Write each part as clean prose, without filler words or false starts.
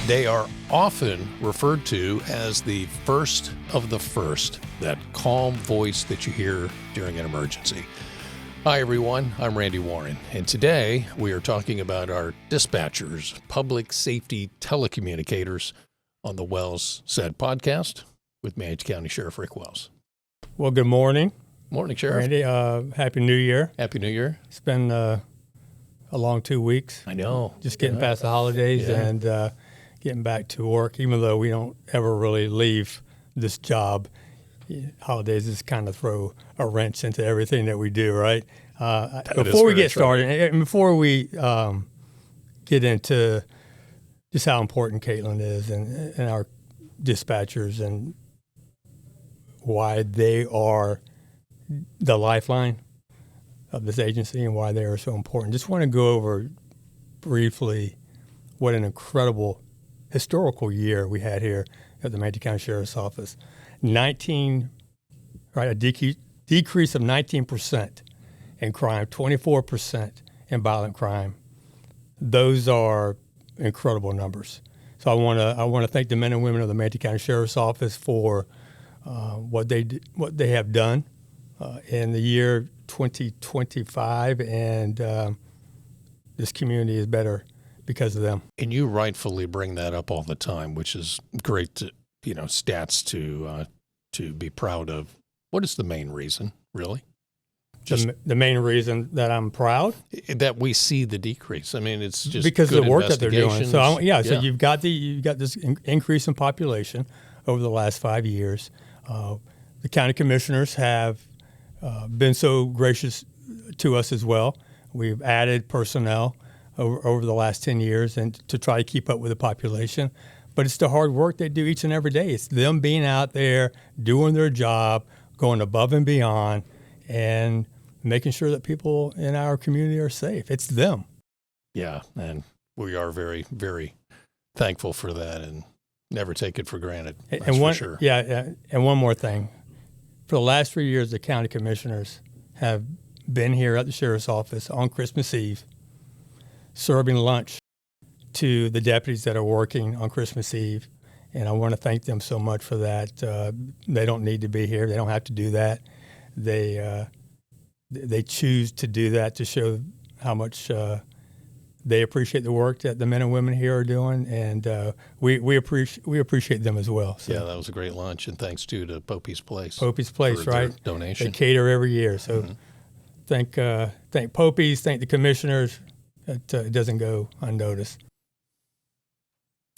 They are often referred to as the first of the first, that calm voice that you hear during an emergency. Hi, everyone. I'm Randy Warren, and today we are talking about our dispatchers, public safety telecommunicators, on the Wells Said podcast with Manatee County Sheriff Rick Wells. Well, good morning. Morning, Sheriff. Randy, Happy New Year. Happy New Year. It's been a long 2 weeks. I know. Just getting past the holidays and getting back to work, even though we don't ever really leave this job. Holidays just kind of throw a wrench into everything that we do, right? Before we get started, and before we get into just how important Caitlyn is and our dispatchers and why they are the lifeline of this agency and why they are so important, just want to go over briefly what an incredible historical year we had here at the Manatee County Sheriff's Office. A decrease of 19% in crime, 24% in violent crime. Those are incredible numbers. So I want to thank the men and women of the Manatee County Sheriff's Office for what they have done in the year 2025, and this community is better because of them. And you rightfully bring that up all the time, which is great to, stats to be proud of. What is the main reason, really? Just the main reason that I'm proud? That we see the decrease. I mean, it's just because of the work that they're doing. So so you've got this increase in population over the last 5 years. The county commissioners have been so gracious to us as well. We've added personnel over the last 10 years and to try to keep up with the population. But it's the hard work they do each and every day. It's them being out there, doing their job, going above and beyond, and making sure that people in our community are safe. It's them. Yeah, and we are very, very thankful for that and never take it for granted. For sure. Yeah, and one more thing. For the last 3 years, the county commissioners have been here at the Sheriff's Office on Christmas Eve, serving lunch to the deputies that are working on Christmas Eve. And I want to thank them so much for that. They don't need to be here. They don't have to do that. They choose to do that to show how much they appreciate the work that the men and women here are doing, and we appreciate them as well. So. Yeah, that was a great lunch, and thanks to Popey's Place. Popey's Place, right? Donation. They cater every year, so thank Popey's, thank the commissioners. It doesn't go unnoticed.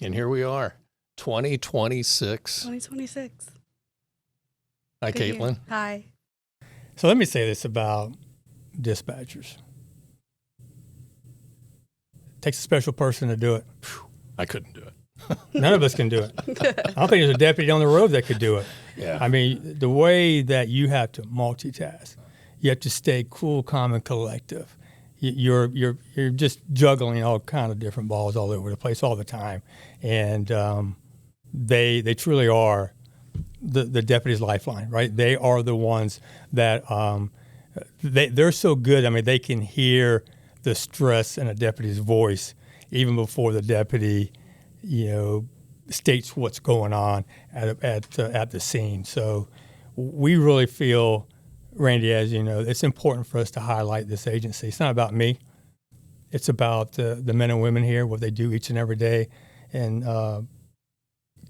And here we are, 2026. 2026. Hi, Good Caitlyn. year. Hi. So let me say this about dispatchers. It takes a special person to do it. I couldn't do it. None of us can do it. I don't think there's a deputy on the road that could do it. Yeah. I mean, the way that you have to multitask, you have to stay cool, calm, and collective. You're just juggling all kind of different balls all over the place all the time, and they truly are the deputy's lifeline, right? They are the ones that they're so good. I mean, they can hear the stress in a deputy's voice even before the deputy, states what's going on at the scene. So we really feel, Randy, as you know, it's important for us to highlight this agency. It's not about me. It's about the men and women here, what they do each and every day. And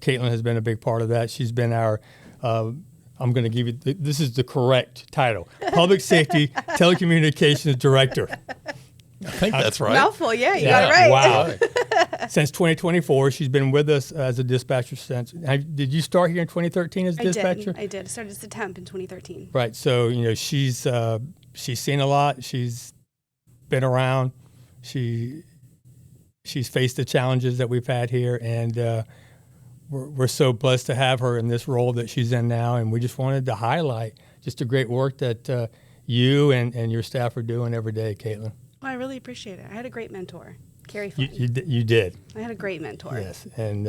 Caitlyn has been a big part of that. She's been our, I'm going to give you, this is the correct title, Public Safety Telecommunications Director. I think that's right. Mouthful, yeah, you got it right. Wow. Since 2024, she's been with us as a dispatcher since. Did you start here in 2013 as a dispatcher? I did. I started as a temp in 2013. Right. So, she's seen a lot. She's been around. She's faced the challenges that we've had here, and we're so blessed to have her in this role that she's in now. And we just wanted to highlight just the great work that you and your staff are doing every day, Caitlyn. Well, I really appreciate it. I had a great mentor, Carrie. You did. I had a great mentor. Yes, and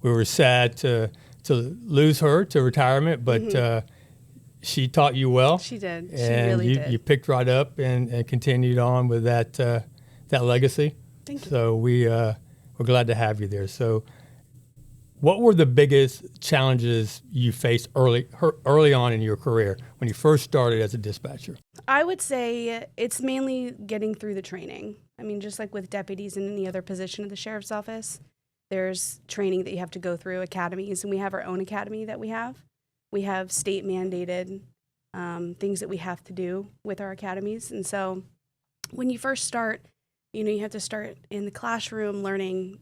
we were sad to lose her to retirement, but she taught you well. She did. She and really did. You picked right up and continued on with that legacy. Thank you. So we're glad to have you there. So What were the biggest challenges you faced early on in your career when you first started as a dispatcher? I would say it's mainly getting through the training. I mean, just like with deputies in any other position at the sheriff's office, there's training that you have to go through, academies, and we have our own academy that we have. We have state mandated things that we have to do with our academies. And so when you first start, you have to start in the classroom learning,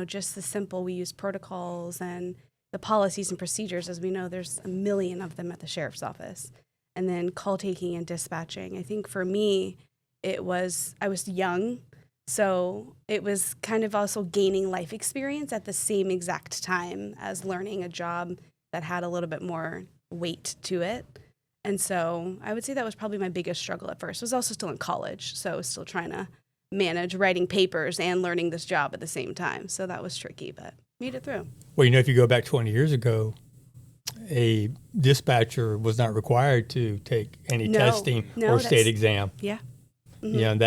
just the simple, we use protocols and the policies and procedures. As we know, there's a million of them at the sheriff's office. And then call taking and dispatching. I think for me, I was young, so it was kind of also gaining life experience at the same exact time as learning a job that had a little bit more weight to it. And so I would say that was probably my biggest struggle at first. I was also still in college, so I was still trying to manage writing papers and learning this job at the same time. So that was tricky, but made it through. Well, if you go back 20 years ago, a dispatcher was not required to take any testing or state exam. Yeah. Mm-hmm.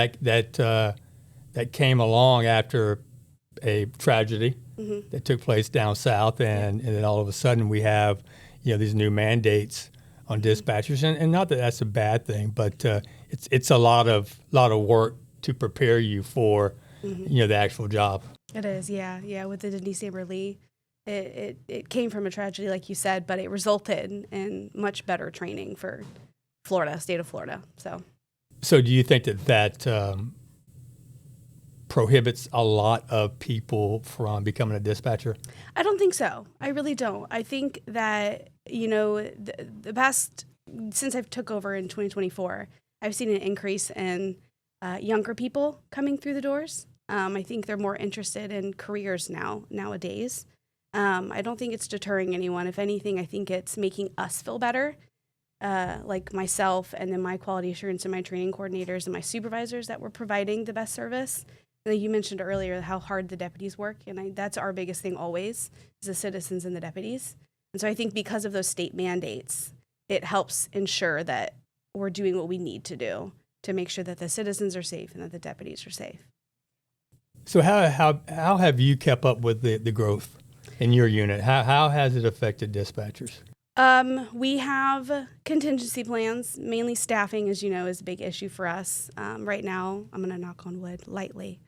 That came along after a tragedy that took place down south, and then all of a sudden we have these new mandates on dispatchers, and not that that's a bad thing, but it's a lot of work to prepare you for the actual job. It is, yeah. With the Denise Amber Lee, it came from a tragedy, like you said, but it resulted in much better training for state of Florida. So do you think that prohibits a lot of people from becoming a dispatcher? I don't think so. I really don't. I think that, the past, since I've took over in 2024, I've seen an increase in younger people coming through the doors. I think they're more interested in careers nowadays. I don't think it's deterring anyone. If anything, I think it's making us feel better, like myself and then my quality assurance and my training coordinators and my supervisors, that we're providing the best service. And you mentioned earlier how hard the deputies work, and that's our biggest thing always, is the citizens and the deputies. And so I think because of those state mandates, it helps ensure that we're doing what we need to do to make sure that the citizens are safe and that the deputies are safe. So how have you kept up with the growth in your unit? How has it affected dispatchers? We have contingency plans. Mainly staffing, as you know, is a big issue for us. Right now, I'm going to knock on wood lightly.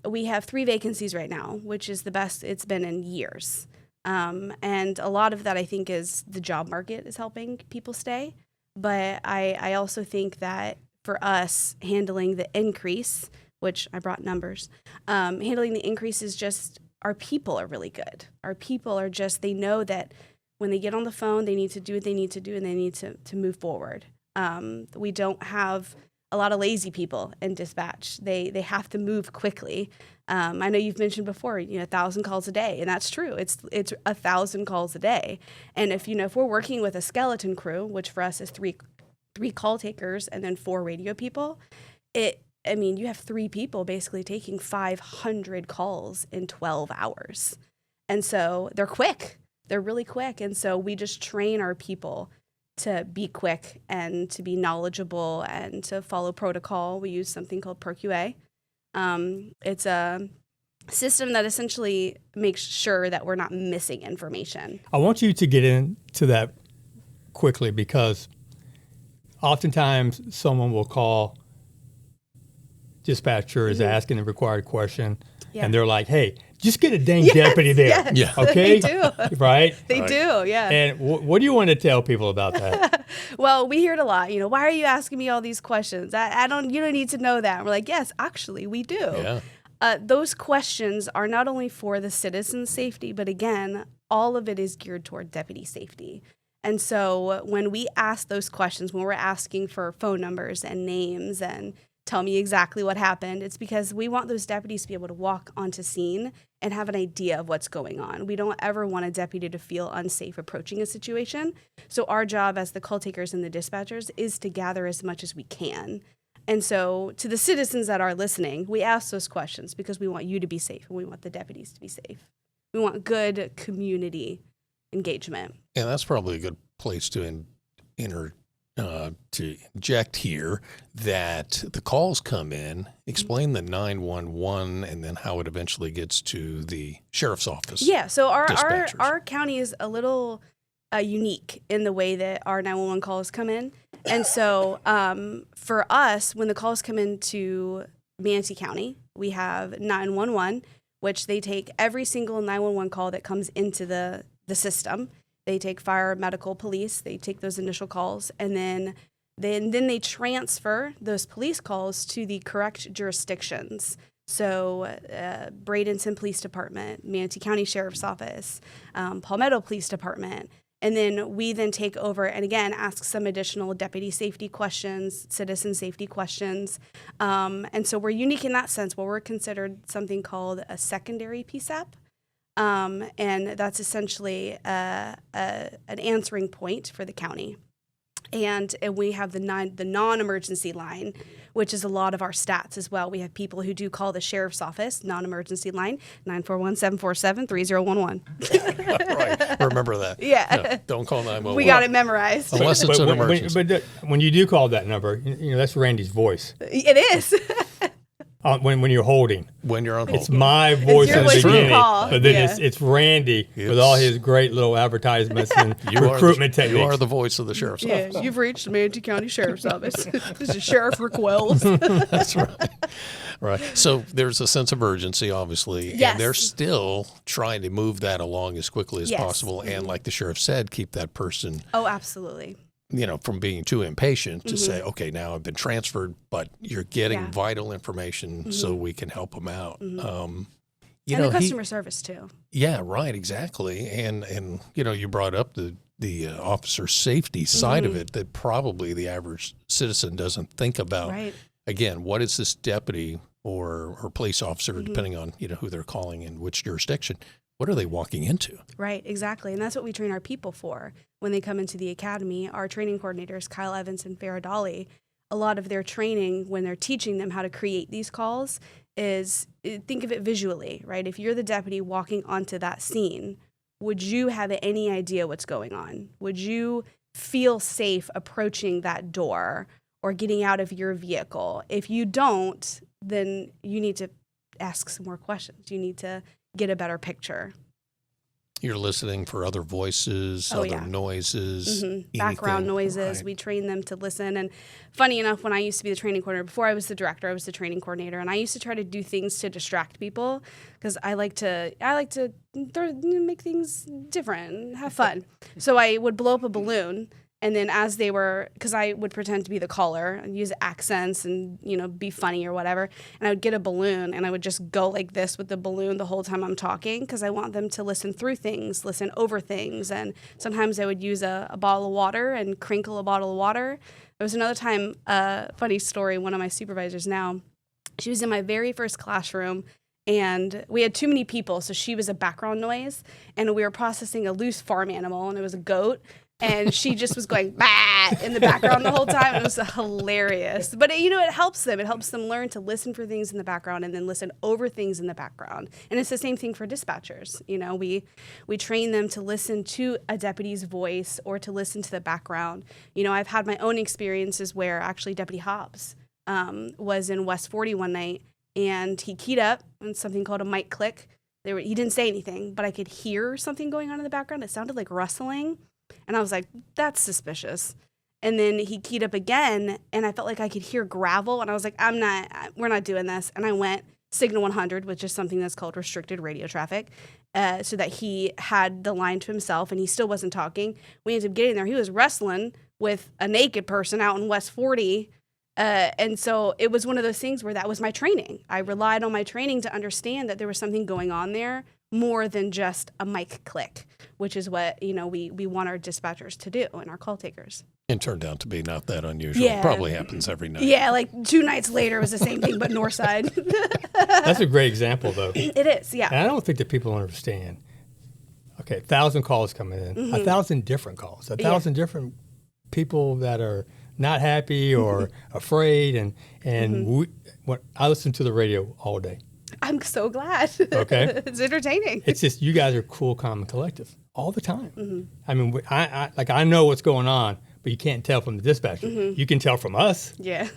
We have 3 vacancies right now, which is the best it's been in years. And a lot of that, I think, is the job market is helping people stay. But I also think that for us, handling the increase, which I brought numbers, handling the increase is just our people are really good. Our people are just, they know that when they get on the phone, they need to do what they need to do, and they need to move forward. We don't have a lot of lazy people in dispatch. They have to move quickly. I know you've mentioned before, 1,000 calls a day, and that's true. It's 1,000 calls a day. And if we're working with a skeleton crew, which for us is three call takers and then 4 radio people, you have 3 people basically taking 500 calls in 12 hours. And so they're quick. They're really quick. And so we just train our people to be quick and to be knowledgeable and to follow protocol. We use something called ProQA. It's a system that essentially makes sure that we're not missing information. I want you to get into that quickly, because oftentimes someone will call, dispatcher is asking the required question, and they're like, hey, just get a dang deputy there. Yes. Yeah. Okay? They do. Right? They do, yeah. And what do you want to tell people about that? Well, we hear it a lot. Why are you asking me all these questions? You don't need to know that. And we're like, yes, actually, we do. Yeah. Those questions are not only for the citizen's safety, but again, all of it is geared toward deputy safety. And so when we ask those questions, when we're asking for phone numbers and names and tell me exactly what happened, it's because we want those deputies to be able to walk onto scene and have an idea of what's going on. We don't ever want a deputy to feel unsafe approaching a situation. So our job as the call takers and the dispatchers is to gather as much as we can. And so to the citizens that are listening, we ask those questions because we want you to be safe and we want the deputies to be safe. We want good community engagement. And that's probably a good place to to inject here that the calls come in, explain the 911 and then how it eventually gets to the sheriff's office. Yeah, so our dispatchers. county is a little unique in the way that our 911 calls come in. And so for us, when the calls come into Manatee County, we have 911, which they take every single 911 call that comes into the system. They take fire, medical, police. They take those initial calls, and then they transfer those police calls to the correct jurisdictions. So Bradenton Police Department, Manatee County Sheriff's Office, Palmetto Police Department. And then we then take over and, again, ask some additional deputy safety questions, citizen safety questions. And so we're unique in that sense where we're considered something called a secondary PSAP. And that's essentially an answering point for the county. And we have the non-emergency line, which is a lot of our stats as well. We have people who do call the sheriff's office, non-emergency line, 941-747-3011. Right. Remember that. Yeah. No, don't call 911. We got it memorized. Unless it's an emergency. But when you do call that number, that's Randy's voice. It is. When you're holding. When you're on hold. It's my voice your in the voice beginning, call. but then Yeah. it's Randy with all his great little advertisements and recruitment techniques. You are the voice of the sheriff's office. You've reached the Manatee County Sheriff's Office. This is Sheriff Requills. That's right. Right. So there's a sense of urgency, obviously, Yes. and they're still trying to move that along as quickly as Yes. possible. And like the sheriff said, keep that person, Oh, absolutely. from being too impatient to say, okay, now I've been transferred, but you're getting Yeah. vital information so we can help them out. And the customer service, too. Yeah, right, exactly. And you brought up the officer safety side of it that probably the average citizen doesn't think about. Right. Again, what is this deputy or police officer, depending on who they're calling and which jurisdiction, what are they walking into? Right, exactly. And that's what we train our people for when they come into the academy. Our training coordinators, Kyle Evans and Farrah Dolly, a lot of their training when they're teaching them how to create these calls is think of it visually, right? If you're the deputy walking onto that scene, would you have any idea what's going on? Would you feel safe approaching that door or getting out of your vehicle? If you don't, then you need to ask some more questions. You need to get a better picture. You're listening for other voices, noises, background noises. Right. We train them to listen. And funny enough, when I used to be the training coordinator, before I was the director, I was the training coordinator, and I used to try to do things to distract people because I like to make things different and have fun. So I would blow up a balloon. And then as they were, because I would pretend to be the caller and use accents and, be funny or whatever. And I would get a balloon and I would just go like this with the balloon the whole time I'm talking because I want them to listen through things, listen over things. And sometimes I would use a bottle of water and crinkle a bottle of water. There was another time, funny story, one of my supervisors now, she was in my very first classroom. And we had too many people, so she was a background noise. And we were processing a loose farm animal, and it was a goat. And she just was going, bah, in the background the whole time. It was hilarious. But, it helps them. It helps them learn to listen for things in the background and then listen over things in the background. And it's the same thing for dispatchers. We train them to listen to a deputy's voice or to listen to the background. I've had my own experiences where actually Deputy Hobbs was in West 40 one night, and he keyed up on something called a mic click. He didn't say anything, but I could hear something going on in the background. It sounded like rustling. And I was like, that's suspicious. And then he keyed up again, and I felt like I could hear gravel. And I was like, we're not doing this. And I went signal 100, which is something that's called restricted radio traffic, so that he had the line to himself, and he still wasn't talking. We ended up getting there. He was wrestling with a naked person out in West 40. And so it was one of those things where that was my training. I relied on my training to understand that there was something going on there more than just a mic click, which is what, we want our dispatchers to do and our call takers. And turned out to be not that unusual. Yeah. Probably happens every night. Yeah, like 2 nights later it was the same thing, but north side. That's a great example, though. It is, yeah. And I don't think that people understand. Okay, 1,000 calls coming in, 1,000 different calls, 1,000 different people that are not happy or afraid. And I listen to the radio all day. I'm so glad. Okay. It's entertaining. It's just you guys are cool, calm, and collective all the time. I mean, I know what's going on, but you can't tell from the dispatcher. You can tell from us, Yeah.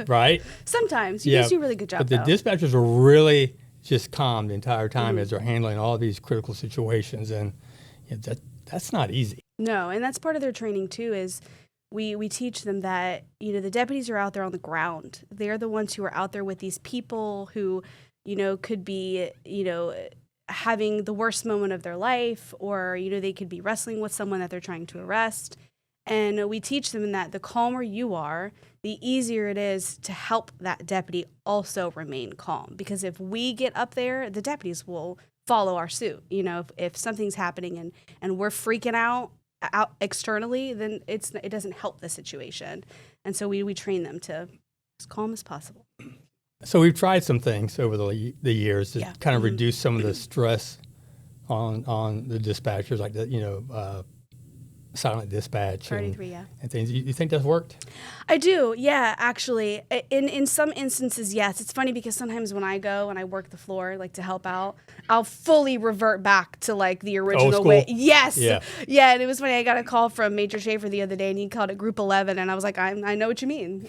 right? Sometimes. You guys do a really good job, But the though. dispatchers are really just calm the entire time as they're handling all these critical situations, and that's not easy. No, and that's part of their training, too, is we teach them that, the deputies are out there on the ground. They're the ones who are out there with these people who, could be, having the worst moment of their life, or, they could be wrestling with someone that they're trying to arrest. And we teach them that the calmer you are, the easier it is to help that deputy also remain calm. Because if we get up there, the deputies will follow our suit. If something's happening and we're freaking out externally, then it doesn't help the situation. And so we train them to as calm as possible. So we've tried some things over the years to kind of reduce some of the stress on the dispatchers, like silent dispatch and things. You think that's worked? I do, yeah, actually. In some instances, yes. It's funny because sometimes when I go and I work the floor, like to help out, I'll fully revert back to like the original way. Yes. Yeah, and it was funny. I got a call from Major Schaefer the other day, and he called it Group 11, and I was like, I know what you mean.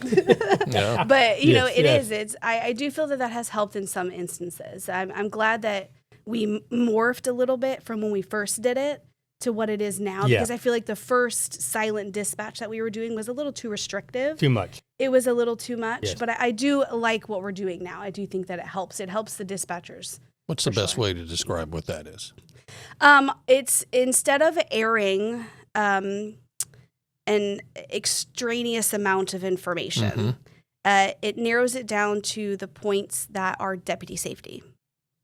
Yeah. But, I do feel that has helped in some instances. I'm glad that we morphed a little bit from when we first did it to what it is now, because I feel like the first silent dispatch that we were doing was a little too restrictive. Too much. It was a little too much, yes. But I do like what we're doing now. I do think that it helps. It helps the dispatchers. What's the best way to describe what that is? It's instead of airing an extraneous amount of information, it narrows it down to the points that are deputy safety.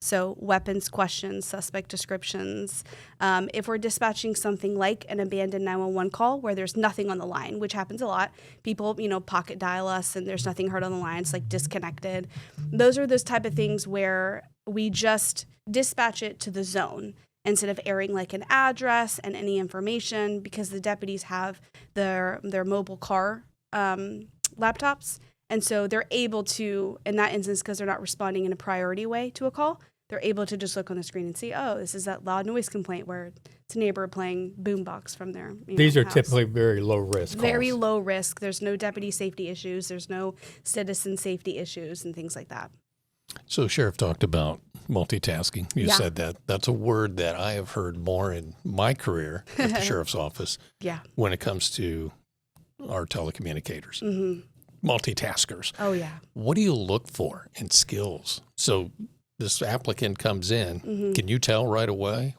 So weapons questions, suspect descriptions. If we're dispatching something like an abandoned 911 call where there's nothing on the line, which happens a lot, people, pocket dial us and there's nothing heard on the line, it's like disconnected. Those are those type of things where we just dispatch it to the zone instead of airing like an address and any information, because the deputies have their mobile car laptops. And so they're able to, in that instance, because they're not responding in a priority way to a call, they're able to just look on the screen and see, oh, this is that loud noise complaint where it's a neighbor playing boombox from their These are house. typically very low risk Very calls. low risk. There's no deputy safety issues. There's no citizen safety issues and things like that. So Sheriff talked about multitasking. You said that. That's a word that I have heard more in my career at the Sheriff's Office when it comes to our telecommunicators. Multitaskers. Oh, yeah. What do you look for in skills? So this applicant comes in, can you tell right away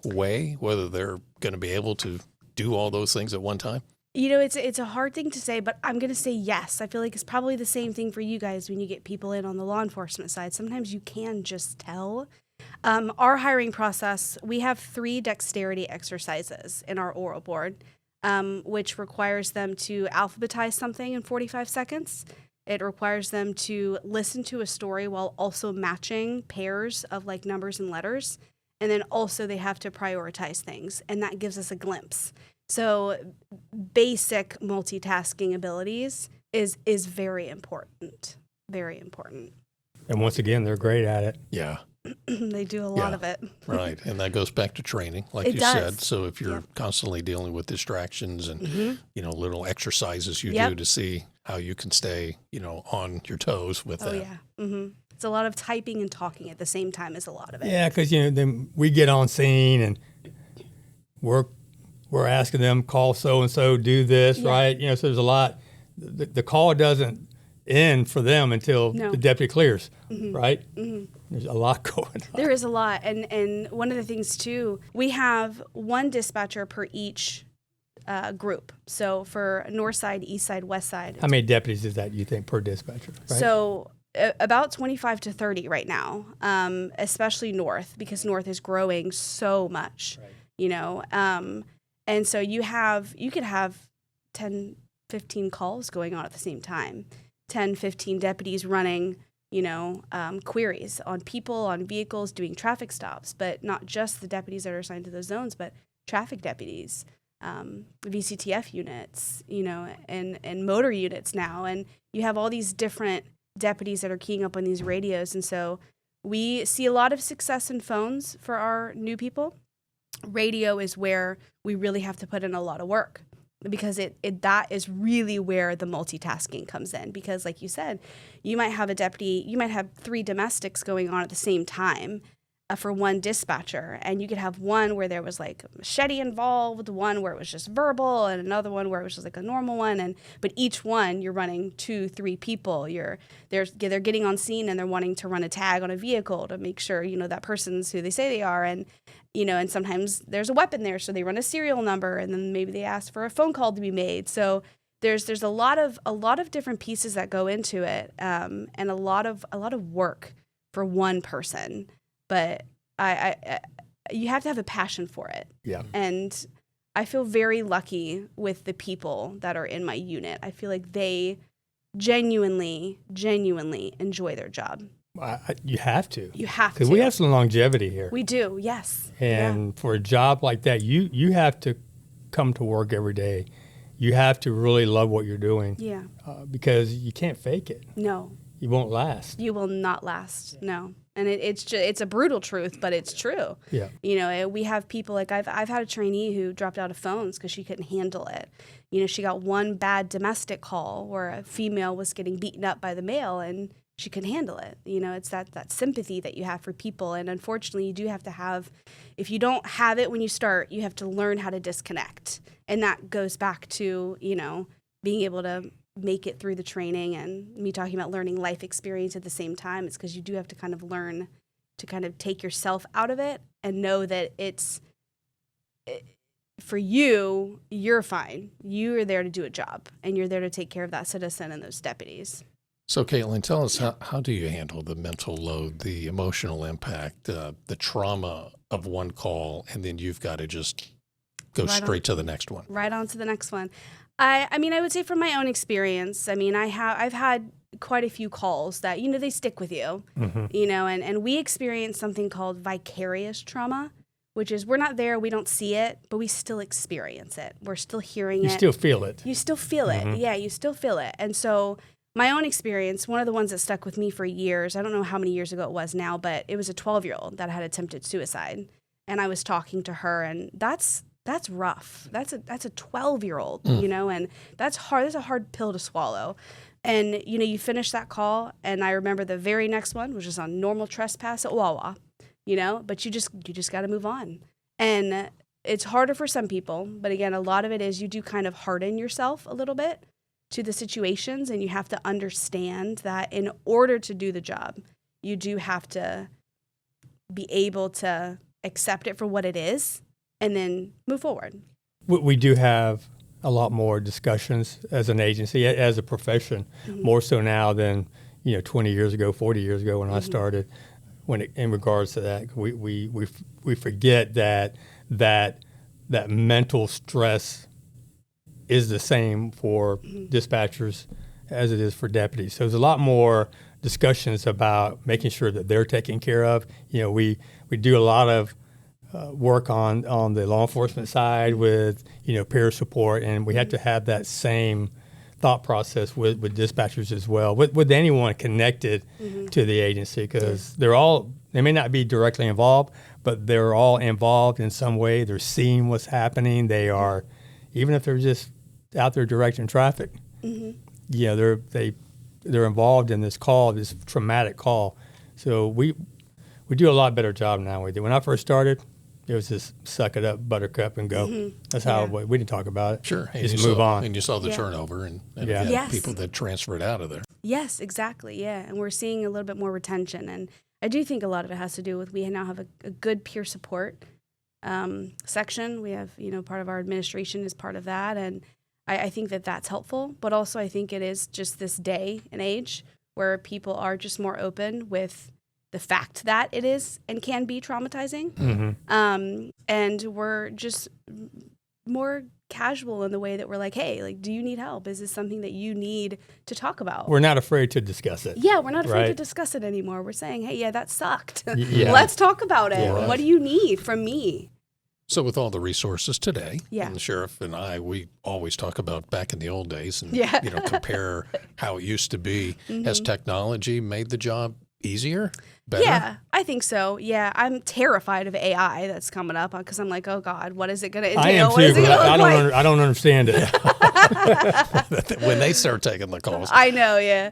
whether they're going to be able to do all those things at one time? It's a hard thing to say, but I'm going to say yes. I feel like it's probably the same thing for you guys when you get people in on the law enforcement side. Sometimes you can just tell. Our hiring process, we have 3 dexterity exercises in our oral board, which requires them to alphabetize something in 45 seconds. It requires them to listen to a story while also matching pairs of like numbers and letters. And then also they have to prioritize things, and that gives us a glimpse. So basic multitasking abilities is very important. Very important. And once again, they're great at it. Yeah. They do a lot of it. Right. And that goes back to training, like you said. So if you're constantly dealing with distractions and, little exercises you do to see how you can stay, on your toes with that. Oh, yeah. It's a lot of typing and talking at the same time is a lot of it. Yeah, because, then we get on scene and we're asking them, call so-and-so, do this, right? So there's a lot. The call doesn't end for them until the deputy clears, right? There's a lot going on. There is a lot. And one of the things, too, we have one dispatcher per each group. So for north side, east side, west side. How many deputies is that, you think, per dispatcher? Right? So about 25 to 30 right now, especially north, because north is growing so much, and so you could have 10, 15 calls going on at the same time, 10, 15 deputies running, queries on people, on vehicles, doing traffic stops, but not just the deputies that are assigned to those zones, but traffic deputies, VCTF units, and motor units now. And you have all these different deputies that are keying up on these radios. And so we see a lot of success in phones for our new people. Radio is where we really have to put in a lot of work. because that is really where the multitasking comes in. Because like you said, you might have a deputy, you might have 3 domestics going on at the same time for one dispatcher, and you could have one where there was like machete involved, one where it was just verbal, and another one where it was just like a normal one. But each one you're running 2-3 people. They're getting on scene and they're wanting to run a tag on a vehicle to make sure that person's who they say they are, and and sometimes there's a weapon there, so they run a serial number, and then maybe they ask for a phone call to be made. So there's a lot of different pieces that go into it, and a lot of work for one person. But you have to have a passion for it. Yeah. And I feel very lucky with the people that are in my unit. I feel like they genuinely enjoy their job. You have to. You have to. Because we have some longevity here. We do, yes. And for a job like that, you have to come to work every day. You have to really love what you're doing. Yeah. Because you can't fake it. No. You won't last. You will not last. No. And it's a brutal truth, but it's true. Yeah. We have people like I've had a trainee who dropped out of phones because she couldn't handle it. She got one bad domestic call where a female was getting beaten up by the male, and she couldn't handle it. It's that sympathy that you have for people. And unfortunately, you do have to have, if you don't have it when you start, you have to learn how to disconnect. And that goes back to, being able to make it through the training, and me talking about learning life experience at the same time. It's because you do have to kind of learn to kind of take yourself out of it and know that for you, you're fine. You are there to do a job, and you're there to take care of that citizen and those deputies. So, Caitlyn, tell us, how do you handle the mental load, the emotional impact, the trauma of one call, and then you've got to just go straight to the next one? Right on to the next one. I mean, I would say from my own experience, I mean, I've had quite a few calls that, they stick with you, and we experience something called vicarious trauma, which is we're not there, we don't see it, but we still experience it. We're still hearing it. You still feel it. You still feel it. Yeah, you still feel it. And so my own experience, one of the ones that stuck with me for years, I don't know how many years ago it was now, but it was a 12-year-old that had attempted suicide. And I was talking to her, and that's rough. That's a 12-year-old, and that's hard. That's a hard pill to swallow. And, you finish that call, and I remember the very next one, which is on normal trespass at Wawa, but you just got to move on. And it's harder for some people, but again, a lot of it is you do kind of harden yourself a little bit to the situations, and you have to understand that in order to do the job, you do have to be able to accept it for what it is and then move forward. We do have a lot more discussions as an agency, as a profession, more so now than 20 years ago, 40 years ago when I started. In regards to that, we forget that mental stress is the same for dispatchers as it is for deputies. So there's a lot more discussions about making sure that they're taken care of. We do a lot of work on the law enforcement side with peer support, and we have to have that same thought process with dispatchers as well, with anyone connected to the agency, because they may not be directly involved, but they're all involved in some way. They're seeing what's happening. They are, even if they're just out there directing traffic, they're involved in this call, this traumatic call. So we do a lot better job now than we did. When I first started, it was just suck it up, buttercup, and go. That's how we didn't talk about it. Sure. And just move on. And you saw the turnover and people that transferred out of there. Yes, exactly. Yeah. And we're seeing a little bit more retention. And I do think a lot of it has to do with we now have a good peer support section. We have, part of our administration is part of that. And I think that that's helpful. But also I think it is just this day and age where people are just more open with the fact that it is and can be traumatizing. And we're just more casual in the way that we're like, hey, like, do you need help? Is this something that you need to talk about? We're not afraid to discuss it. Yeah, we're not afraid to discuss it anymore. We're saying, hey, that sucked. Let's talk about it. Yeah, what do you need from me? So with all the resources today, and the sheriff and I, we always talk about back in the old days and compare how it used to be. Has technology made the job easier? Better? Yeah, I think so. Yeah, I'm terrified of AI that's coming up because I'm like, oh God, what is it going to entail? I am What is too, it but gonna look like? I don't understand it. When they start taking the calls. I know, yeah.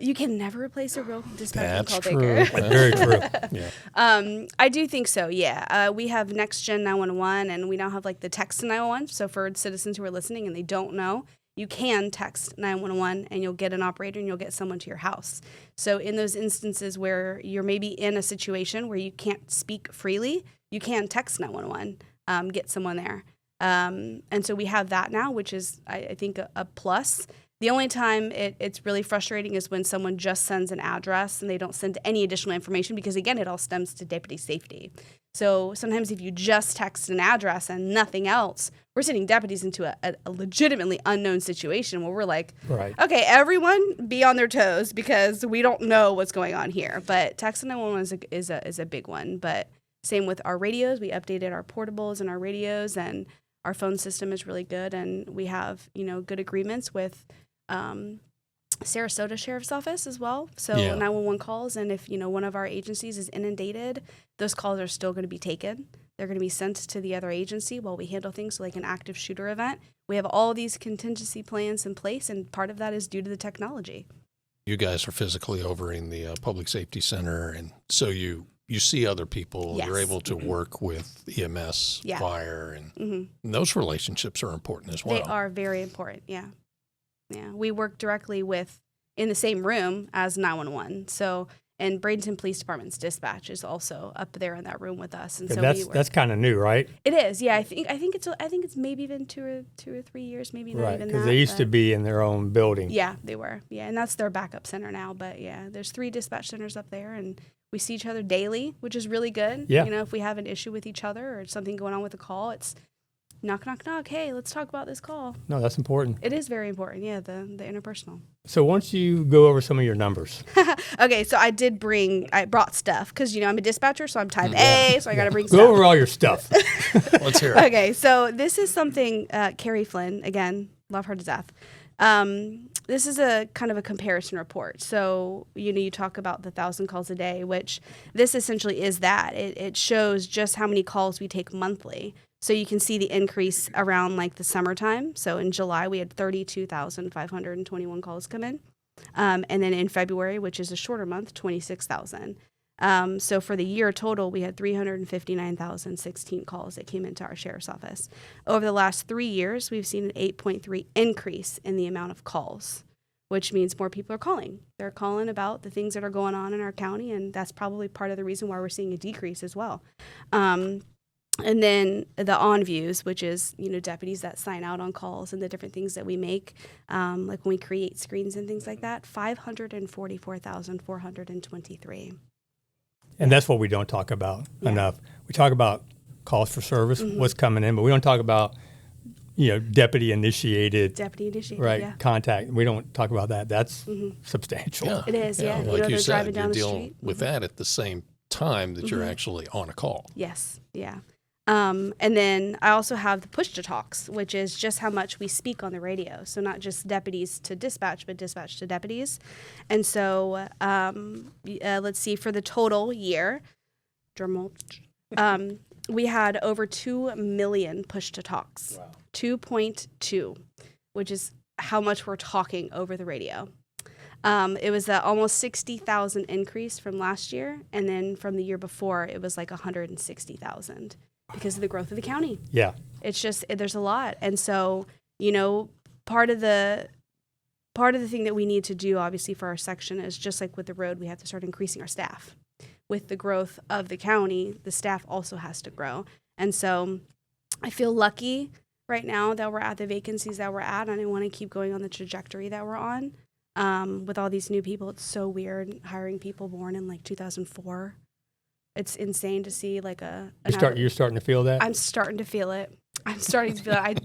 You can never replace a real dispatcher call true. taker. Very true. Yeah. I do think so, yeah. We have Next Gen 911, and we now have like the text to 911. So for citizens who are listening and they don't know, you can text 911 and you'll get an operator and you'll get someone to your house. So in those instances where you're maybe in a situation where you can't speak freely, you can text 911, get someone there. And so we have that now, which is, I think, a plus. The only time it's really frustrating is when someone just sends an address and they don't send any additional information because, again, it all stems to deputy safety. So sometimes if you just text an address and nothing else, we're sending deputies into a legitimately unknown situation where we're like, Right. okay, everyone be on their toes because we don't know what's going on here. But text 911 is a big one. But same with our radios. We updated our portables and our radios, and our phone system is really good. And we have, good agreements with Sarasota Sheriff's Office as well. So 911 calls, and if one of our agencies is inundated, those calls are still going to be taken. They're going to be sent to the other agency while we handle things like an active shooter event. We have all these contingency plans in place, and part of that is due to the technology. You guys are physically over in the Public Safety Center, and so you see other people. Yes. You're able to work with EMS, fire, and those relationships are important as well. They are very important, yeah. We work directly in the same room as 911. So, and Bradenton Police Department's dispatch is also up there in that room with us. And so that's kind of new, right? It is, yeah. I think it's maybe been two or 3 years, maybe not Right, even that. because they used to be in their own building. Yeah, they were. Yeah, and that's their backup center now. But yeah, there's 3 dispatch centers up there, and we see each other daily, which is really good. Yeah. If we have an issue with each other or something going on with a call, it's knock, knock, knock. Hey, let's talk about this call. No, that's important. It is very important. Yeah, the interpersonal. So once you go over some of your numbers. Okay, so I brought stuff because, I'm a dispatcher, so I'm type A, so I got to bring stuff. Go over all your stuff. Let's hear it. Okay, so this is something, Carrie Flynn, again, love her to death. This is a kind of a comparison report. So, you talk about the 1,000 calls a day, which this essentially is that. It shows just how many calls we take monthly. So you can see the increase around like the summertime. So in July, we had 32,521 calls come in. And then in February, which is a shorter month, 26,000. So for the year total, we had 359,016 calls that came into our sheriff's office. Over the last 3 years, we've seen an 8.3 increase in the amount of calls, which means more people are calling. They're calling about the things that are going on in our county, and that's probably part of the reason why we're seeing a decrease as well. And then the on views, which is, deputies that sign out on calls and the different things that we make, like when we create screens and things like that, 544,423. And that's what we don't talk about enough. We talk about calls for service, what's coming in, but we don't talk about, deputy initiated, right, contact. We don't talk about that. That's substantial. Yeah. It is, yeah. Like you said, driving down you're the dealing street. with that at the same time that you're actually on a call. Yes, yeah. And then I also have the push-to-talks, which is just how much we speak on the radio. So not just deputies to dispatch, but dispatch to deputies. And so let's see, for the total year, we had over 2 million push-to-talks. Wow. 2.2, which is how much we're talking over the radio. It was almost 60,000 increase from last year. And then from the year before, it was like 160,000. Because of the growth of the county. Yeah. It's just, there's a lot. And so, part of the thing that we need to do, obviously, for our section is just like with the road, we have to start increasing our staff. With the growth of the county, the staff also has to grow. And so I feel lucky right now that we're at the vacancies that we're at, and I want to keep going on the trajectory that we're on. With all these new people, it's so weird hiring people born in like 2004. It's insane to see like You're starting to feel that? I'm starting to feel it. I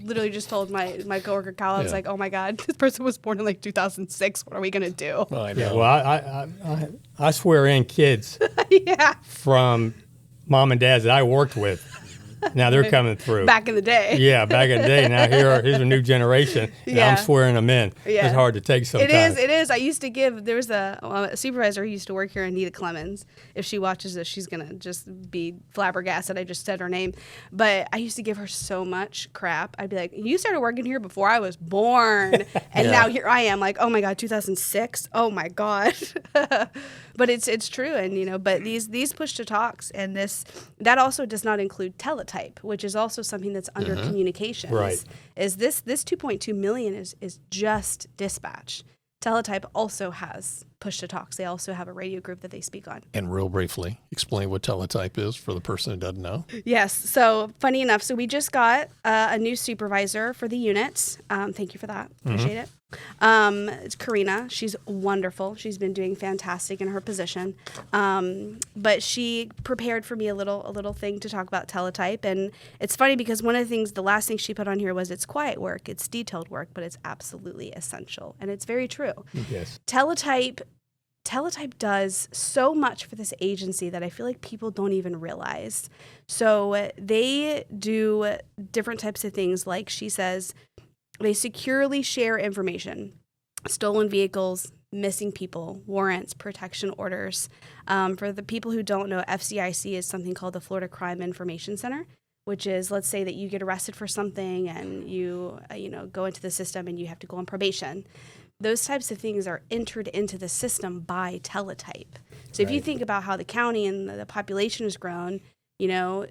literally just told my coworker Kyle, I was like, oh my God, this person was born in like 2006. What are we going to do? Oh, I know. Yeah, well, I swear in kids Yeah. from mom and dads that I worked with Now they're coming through. Back in the day. Yeah, back in the day. Now here's a new generation, and Yeah. I'm swearing them in. Yeah. It's hard to take sometimes. It is. I used to give, there was a supervisor who used to work here, Anita Clemens. If she watches this, she's going to just be flabbergasted. I just said her name. But I used to give her so much crap. I'd be like, you started working here before I was born. And now here I am like, oh my God, 2006. Oh my God. But it's true. And, but these push to talks and that also does not include teletype, which is also something that's under communications. Right. Is this 2.2 million is just dispatch. Teletype also has push to talks. They also have a radio group that they speak on. And real briefly, explain what teletype is for the person who doesn't know. Yes. So funny enough, so we just got a new supervisor for the unit. Thank you for that. Appreciate it. It's Karina. She's wonderful. She's been doing fantastic in her position. But she prepared for me a little thing to talk about teletype. And it's funny because one of the things, the last thing she put on here was it's quiet work, it's detailed work, but it's absolutely essential. And it's very true. Yes. Teletype does so much for this agency that I feel like people don't even realize. So they do different types of things, like she says, they securely share information, stolen vehicles, missing people, warrants, protection orders. For the people who don't know, FCIC is something called the Florida Crime Information Center, which is, let's say that you get arrested for something and you go into the system and you have to go on probation. Those types of things are entered into the system by teletype. So if you think about how the county and the population has grown,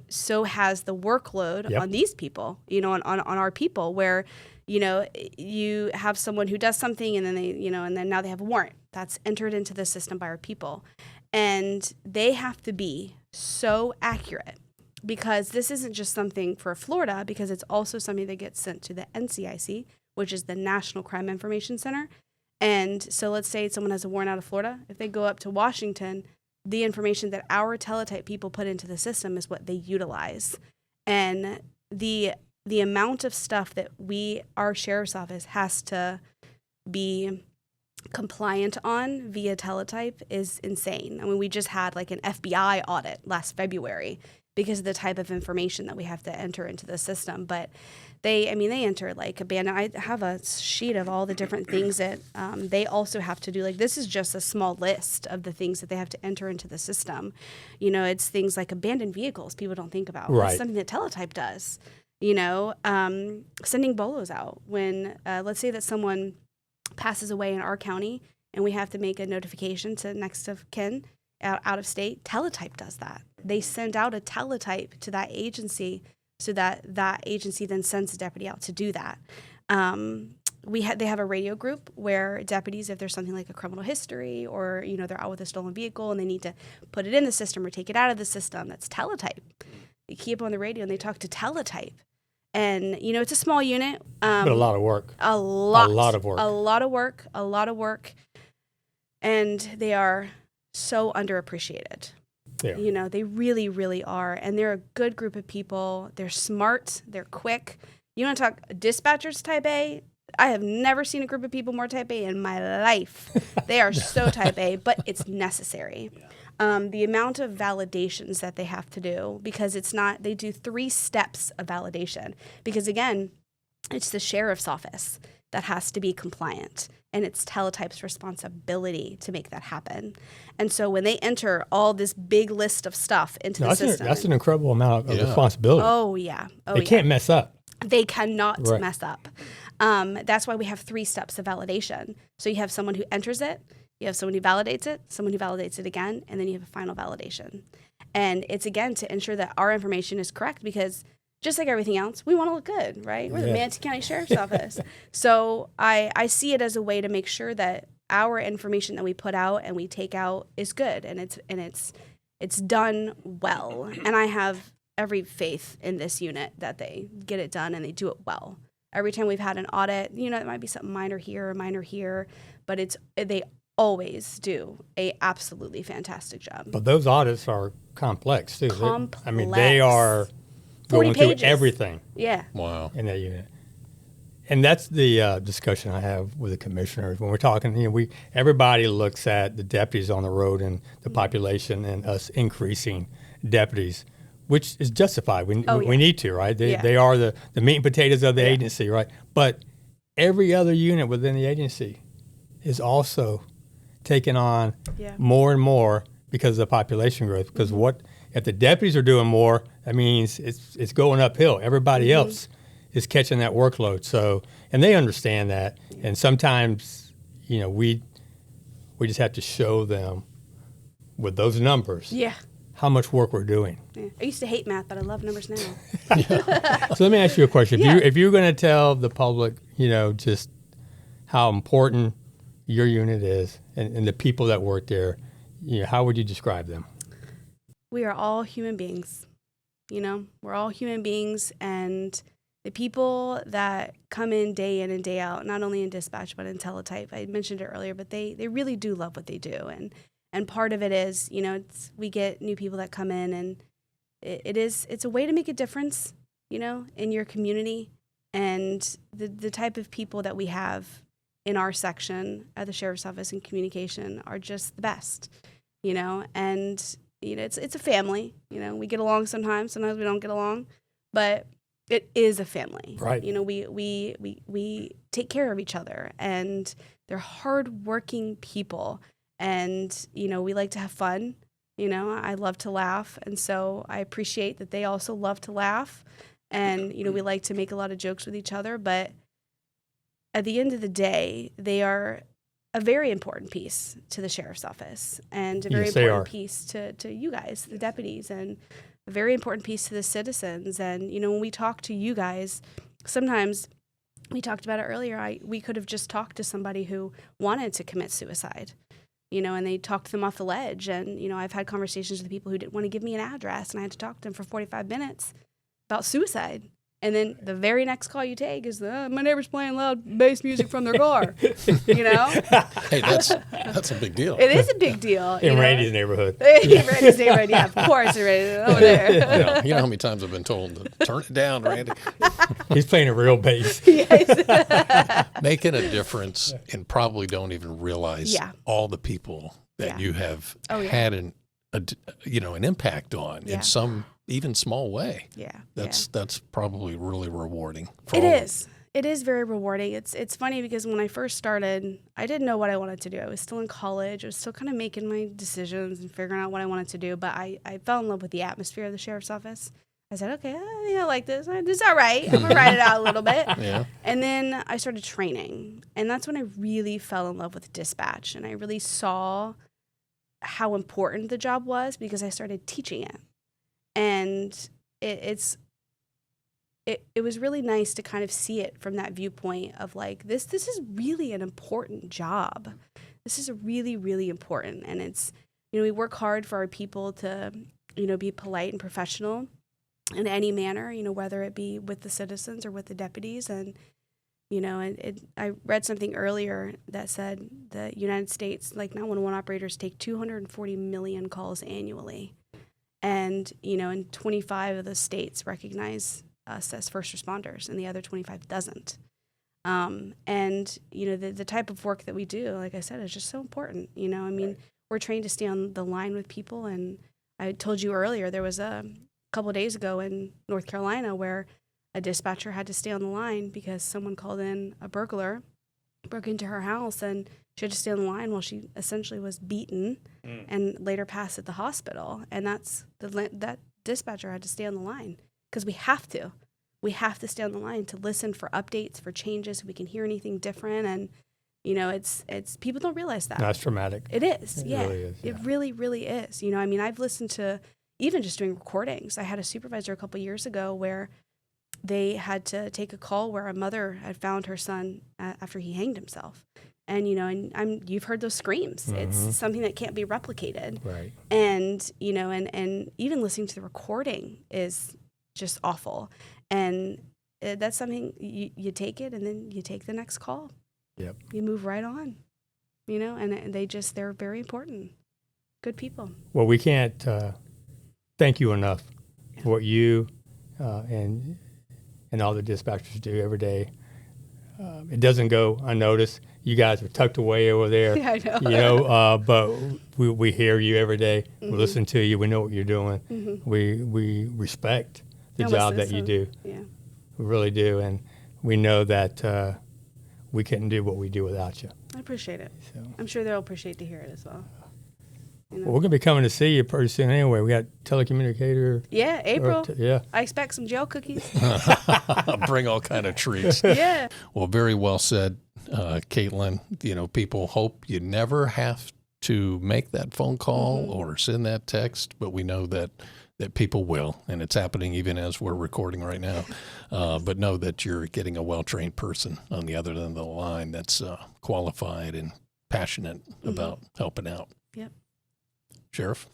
so has the workload on these people, on our people, where, you have someone who does something and then and then now they have a warrant that's entered into the system by our people. And they have to be so accurate, because this isn't just something for Florida, because it's also something that gets sent to the NCIC, which is the National Crime Information Center. And so let's say someone has a warrant out of Florida. If they go up to Washington, the information that our teletype people put into the system is what they utilize. And the amount of stuff that our sheriff's office has to be compliant on via teletype is insane. I mean, we just had like an FBI audit last February because of the type of information that we have to enter into the system. But they enter like abandoned. I have a sheet of all the different things that they also have to do. Like, this is just a small list of the things that they have to enter into the system. It's things like abandoned vehicles people don't think about. Right. That's something that teletype does. Sending bolos out when, let's say that someone passes away in our county and we have to make a notification to next of kin out of state. Teletype does that. They send out a teletype to that agency so that agency then sends a deputy out to do that. They have a radio group where deputies, if there's something like a criminal history or, they're out with a stolen vehicle and they need to put it in the system or take it out of the system, that's teletype. They keep on the radio and they talk to teletype. And, it's a small unit. But a lot of work. A lot of work. And they are so underappreciated. Yeah. They really, really are. And they're a good group of people. They're smart. They're quick. You want to talk dispatchers type A? I have never seen a group of people more type A in my life. They are so type A, but it's necessary. The amount of validations that they have to do, because they do 3 steps of validation. Because again, it's the sheriff's office that has to be compliant, and it's teletype's responsibility to make that happen. And so when they enter all this big list of stuff into the system. That's an incredible amount of responsibility. Oh, yeah. They can't mess up. They cannot mess up. That's why we have 3 steps of validation. So you have someone who enters it, you have someone who validates it, someone who validates it again, and then you have a final validation. And it's, again, to ensure that our information is correct, because just like everything else, we want to look good, right? We're the Manatee County Sheriff's Office. So I see it as a way to make sure that our information that we put out and we take out is good, and it's done well. And I have every faith in this unit that they get it done and they do it well. Every time we've had an audit, it might be something minor here or minor here, but they always do a absolutely fantastic job. But those audits are complex too. Complex. I mean, they are 40 going through pages. everything. Yeah. Wow. In that unit. And that's the discussion I have with the commissioners when we're talking. Everybody looks at the deputies on the road and the population and us increasing deputies. which is justified. We need to, right? Yeah. They are the meat and potatoes of the agency, right? But every other unit within the agency is also taking on more and more because of the population growth. Because what if the deputies are doing more, that means it's going uphill. Everybody else is catching that workload. So, and they understand that. And sometimes, we just have to show them with those numbers how much work we're doing. Yeah. I used to hate math, but I love numbers now. So let me ask you a question. If you're going to tell the public, just how important your unit is and the people that work there, how would you describe them? We are all human beings. We're all human beings, and the people that come in and day out, not only in dispatch but in teletype, I mentioned it earlier, but they really do love what they do, and part of it is, we get new people that come in, and it's a way to make a difference, in your community, and the type of people that we have in our section at the Sheriff's Office in communication are just the best, and it's a family. We get along sometimes we don't get along, but it is a family. Right. We take care of each other, and they're hardworking people, and we like to have fun. I love to laugh, and so I appreciate that they also love to laugh, and we like to make a lot of jokes with each other, but at the end of the day, they are a very important piece to the Sheriff's Office, and a very important piece to you guys, the deputies, and a very important piece to the citizens. And, when we talk to you guys, sometimes we talked about it earlier, we could have just talked to somebody who wanted to commit suicide, and they talked them off the ledge. And, I've had conversations with people who didn't want to give me an address, and I had to talk to them for 45 minutes about suicide. And then the very next call you take is, my neighbor's playing loud bass music from their car. Hey, that's a big deal. It is a big deal. In Randy's neighborhood. Randy's neighborhood, yeah, of course. Over there. You know how many times I've been told to turn it down, Randy? He's playing a real bass. Making a difference, and probably don't even realize all the people that you have had an impact on in some even small way. That's probably really rewarding. It is very rewarding. It's funny because when I first started, I didn't know what I wanted to do. I was still in college. I was still kind of making my decisions and figuring out what I wanted to do. But I fell in love with the atmosphere of the Sheriff's Office. I said, okay, I like this. This is all right. I'm going to write it out a little bit. Yeah. And then I started training. And that's when I really fell in love with dispatch. And I really saw how important the job was because I started teaching it. And it was really nice to kind of see it from that viewpoint of like, this is really an important job. This is really, really important. And it's, we work hard for our people to, be polite and professional in any manner, whether it be with the citizens or with the deputies. And, I read something earlier that said the United States, like 911 operators take 240 million calls annually. And, and 25 of the states recognize us as first responders, and the other 25 doesn't. And, the type of work that we do, like I said, is just so important. We're trained to stay on the line with people. And I told you earlier, there was a couple of days ago in North Carolina where a dispatcher had to stay on the line because someone called in a burglar, broke into her house, and she had to stay on the line while she essentially was beaten and later passed at the hospital. And that dispatcher had to stay on the line because we have to. We have to stay on the line to listen for updates, for changes, so we can hear anything different. And, it's people don't realize that. That's traumatic. It is, It yeah. really is, yeah. It really, really is. I've listened to, even just doing recordings. I had a supervisor a couple years ago where they had to take a call where a mother had found her son after he hanged himself. And, you've heard those screams. Mm-hmm. It's something that can't be replicated. Right. And, and even listening to the recording is just awful. And that's something you take it and then you take the next call. Yep. You move right on, and they're very important. Good people. Well, we can't thank you enough for what you and all the dispatchers do every day. It doesn't go unnoticed. you guys are tucked away over there. Yeah, I know. But we hear you every day. We listen to you. We know what you're doing. We respect the job that you do. Yeah. We really do. And we know that we couldn't do what we do without you. I appreciate it. So. I'm sure they'll appreciate to hear it as well. Well, we're going to be coming to see you pretty soon anyway. We got telecommunicator. Yeah, April. Yeah. I expect some gel cookies. Bring all kind of treats. Yeah. Well, very well said, Caitlyn. People hope you never have to make that phone call or send that text, but we know that people will, and it's happening even as we're recording right now. But know that you're getting a well-trained person on the other end of the line that's qualified and passionate about helping out. Yep. Sheriff?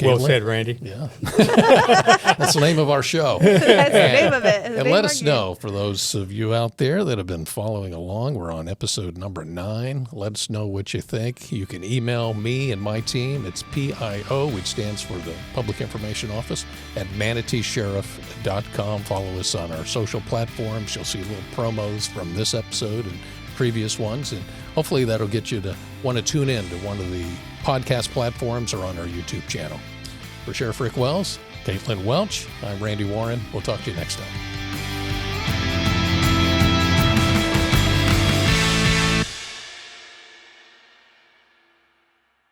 Well Caitlyn? said, Randy. Yeah. That's the name of our show. That's the name of it. And let us know, for those of you out there that have been following along, we're on episode number 9. Let us know what you think. You can email me and my team. It's PIO, which stands for the Public Information Office, at manateesheriff.com. Follow us on our social platforms. You'll see little promos from this episode and previous ones, and hopefully that'll get you to want to tune in to one of the podcast platforms or on our YouTube channel. For Sheriff Rick Wells, Caitlyn Welch, I'm Randy Warren. We'll talk to you next time.